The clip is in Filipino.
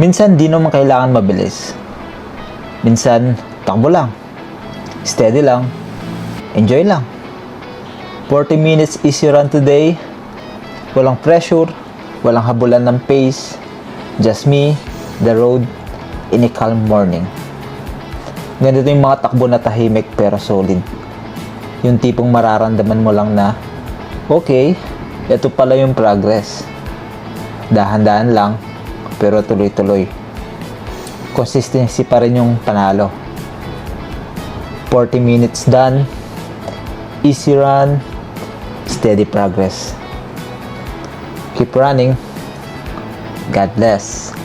Minsan di naman kailangan mabilis. Minsan takbo lang. Steady lang. Enjoy lang. 40 minutes easy run today. Walang pressure. Walang habulan ng pace. Just me, the road, in a calm morning. Ganito yung mga takbo na tahimik pero solid. Yung tipong mararamdaman mo lang na, okay, ito pala yung progress. Dahan-dahan lang, pero tuloy-tuloy. Consistency pa rin yung panalo. 40 minutes done, easy run, steady progress. Keep running. God bless.